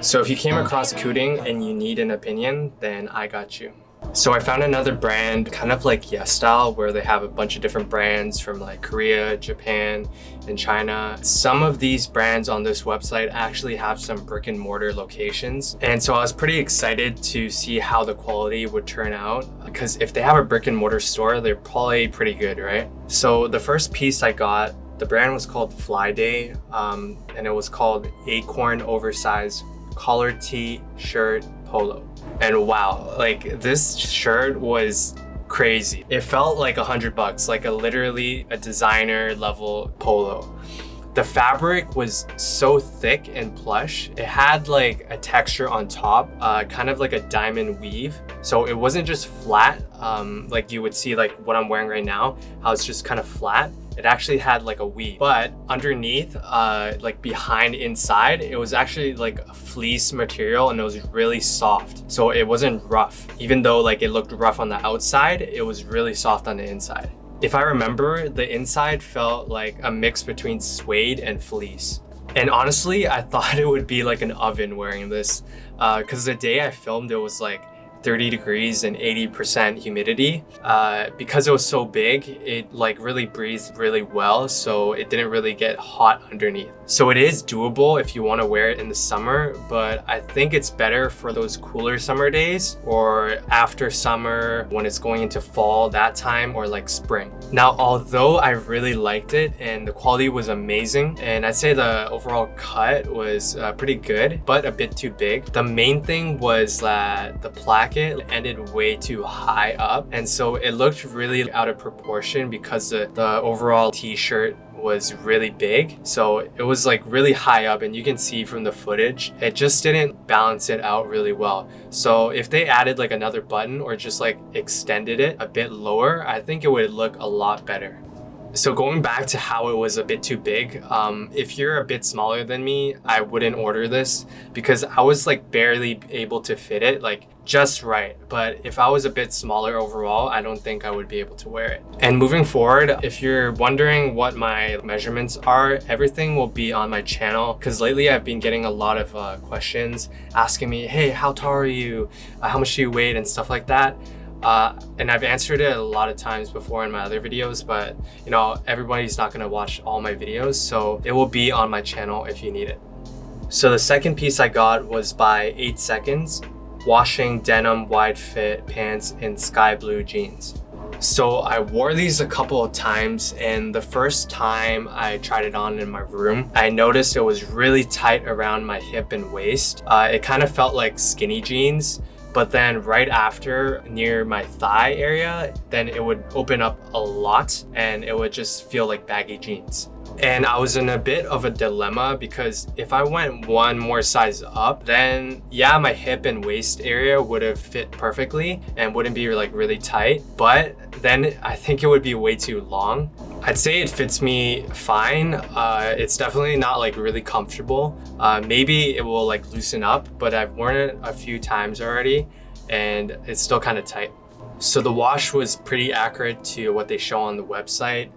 So if you came across KOODING and you need an opinion, then I got you. So I found another brand, kind of like Yesstyle, where they have a bunch of different brands from like Korea, Japan, and China. Some of these brands on this website actually have some brick and mortar locations. And so I was pretty excited to see how the quality would turn out, because if they have a brick and mortar store, they're probably pretty good, right? So the first piece I got, the brand was called Flyday, and it was called Acorn Oversized Collared Tee Shirt Polo. And wow, like this shirt was crazy. It felt like $100, like literally a designer level polo. The fabric was so thick and plush. It had like a texture on top, kind of like a diamond weave. So it wasn't just flat, like you would see like what I'm wearing right now, how it's just kind of flat. It actually had like a weave, but underneath, like behind inside, it was actually like a fleece material, and it was really soft. So it wasn't rough. Even though like it looked rough on the outside, it was really soft on the inside. If I remember, the inside felt like a mix between suede and fleece. And honestly, I thought it would be like an oven wearing this, because the day I filmed, it was like 30 degrees and 80% humidity. Because it was so big, it like really breathed really well, so it didn't really get hot underneath. So it is doable if you want to wear it in the summer, but I think it's better for those cooler summer days or after summer when it's going into fall, that time, or like spring. Now, although I really liked it and the quality was amazing, and I'd say the overall cut was pretty good, but a bit too big. The main thing was that the placket ended way too high up, and so it looked really out of proportion because the overall t-shirt was really big. So it was like really high up, and you can see from the footage, it just didn't balance it out really well. So if they added like another button or just like extended it a bit lower, I think it would look a lot better. So going back to how it was a bit too big, if you're a bit smaller than me, I wouldn't order this because I was like barely able to fit it, like just right. But if I was a bit smaller overall, I don't think I would be able to wear it. And moving forward, if you're wondering what my measurements are, everything will be on my channel, because lately I've been getting a lot of questions asking me, hey, how tall are you? How much do you weigh? And stuff like that. And I've answered it a lot of times before in my other videos, but you know, everybody's not gonna watch all my videos, so it will be on my channel if you need it. So the second piece I got was by 8 Seconds, washing denim wide fit pants in sky blue jeans. So I wore these a couple of times, and the first time I tried it on in my room, I noticed it was really tight around my hip and waist. It kind of felt like skinny jeans. But then right after, near my thigh area, then it would open up a lot and it would just feel like baggy jeans. And I was in a bit of a dilemma because if I went one more size up, then yeah, my hip and waist area would have fit perfectly and wouldn't be like really tight, but then I think it would be way too long. I'd say it fits me fine. It's definitely not like really comfortable. Maybe it will like loosen up, but I've worn it a few times already and it's still kind of tight. So the wash was pretty accurate to what they show on the website.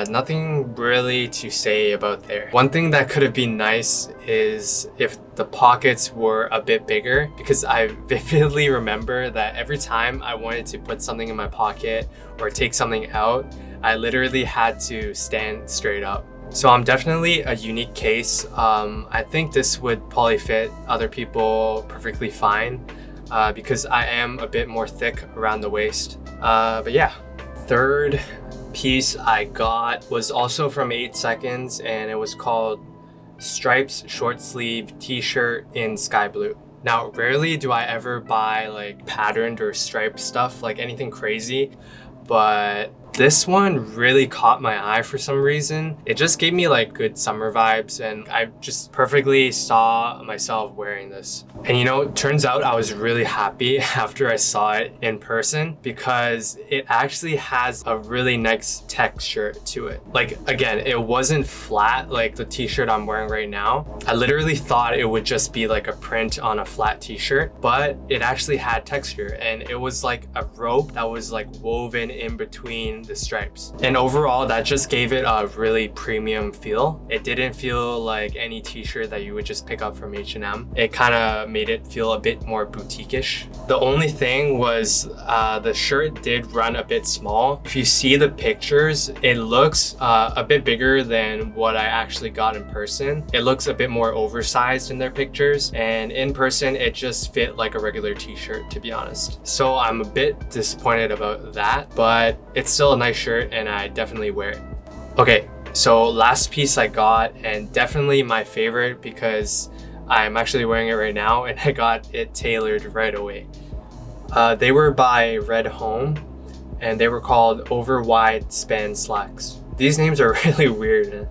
Nothing really to say about there. One thing that could have been nice is if the pockets were a bit bigger, because I vividly remember that every time I wanted to put something in my pocket or take something out, I literally had to stand straight up. So I'm definitely a unique case. I think this would probably fit other people perfectly fine. Because I am a bit more thick around the waist. But yeah. Third piece I got was also from 8 Seconds, and it was called Stripes Short Sleeve T-Shirt in Sky Blue. Now, rarely do I ever buy like patterned or striped stuff, like anything crazy, but This one really caught my eye for some reason. It just gave me like good summer vibes, and I just perfectly saw myself wearing this. And you know, it turns out I was really happy after I saw it in person because it actually has a really nice texture to it. Like, again, it wasn't flat like the t-shirt I'm wearing right now. I literally thought it would just be like a print on a flat t-shirt, but it actually had texture, and it was like a rope that was like woven in between the stripes. And overall, that just gave it a really premium feel. It didn't feel like any t-shirt that you would just pick up from H&M. It kind of made it feel a bit more boutique-ish. The only thing was the shirt did run a bit small. If you see the pictures, it looks a bit bigger than what I actually got in person. It looks a bit more oversized in their pictures, and in person it just fit like a regular t-shirt, to be honest. So I'm a bit disappointed about that, but it's still a nice shirt and I definitely wear it. Okay, so last piece I got, and definitely my favorite because I'm actually wearing it right now and I got it tailored right away. They were by REDHOMME and they were called over wide span slacks. These names are really weird,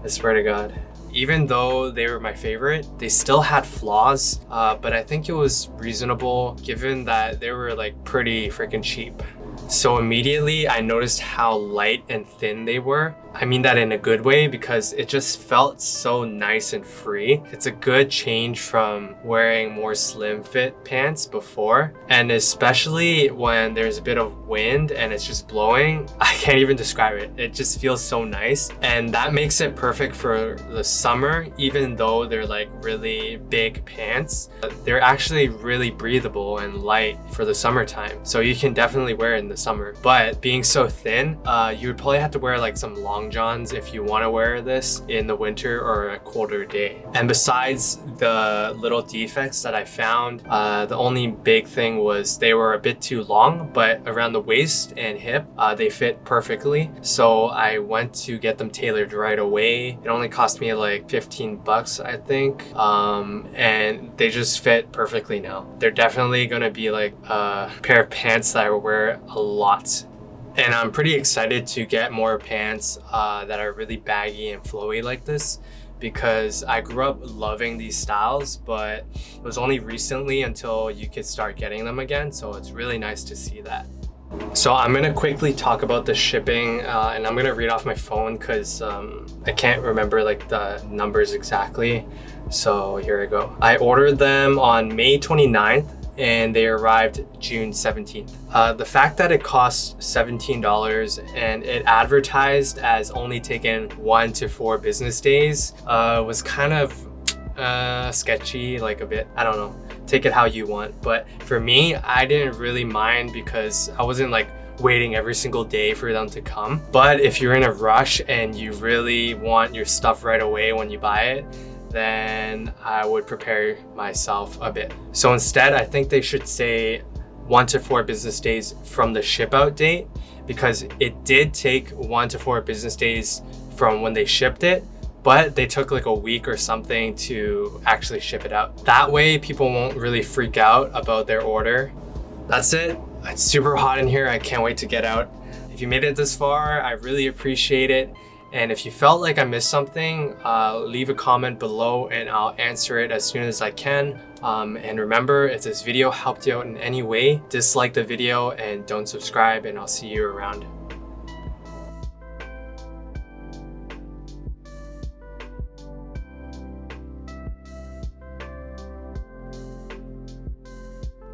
I swear to God. Even though they were my favorite, they still had flaws, but I think it was reasonable given that they were like pretty freaking cheap. So immediately I noticed how light and thin they were. I mean that in a good way because it just felt so nice and free. It's a good change from wearing more slim fit pants before. And especially when there's a bit of wind and it's just blowing, I can't even describe it. It just feels so nice. And that makes it perfect for the summer, even though they're like really big pants. They're actually really breathable and light for the summertime. So you can definitely wear it in the summer. But being so thin, you would probably have to wear like some long johns if you want to wear this in the winter or a colder day. And besides the little defects that I found, the only big thing was they were a bit too long, but around the waist and hip, they fit perfectly. So I went to get them tailored right away. It only cost me like 15 bucks, I think. And they just fit perfectly now. They're definitely gonna be like a pair of pants that I will wear a lot. And I'm pretty excited to get more pants that are really baggy and flowy like this because I grew up loving these styles, but it was only recently until you could start getting them again. So it's really nice to see that. So I'm gonna quickly talk about the shipping and I'm gonna read off my phone because I can't remember like the numbers exactly. So here I go. I ordered them on May 29th. And they arrived June 17th. The fact that it cost $17 and it advertised as only taking 1 to 4 business days was kind of sketchy, like a bit. I don't know, take it how you want. But for me, I didn't really mind because I wasn't like waiting every single day for them to come. But if you're in a rush and you really want your stuff right away when you buy it, then I would prepare myself a bit. So instead, I think they should say 1 to 4 business days from the ship out date because it did take 1 to 4 business days from when they shipped it, but they took like a week or something to actually ship it out. That way people won't really freak out about their order. That's it. It's super hot in here. I can't wait to get out. If you made it this far, I really appreciate it. And if you felt like I missed something, leave a comment below and I'll answer it as soon as I can. And remember, if this video helped you out in any way, dislike the video and don't subscribe, and I'll see you around.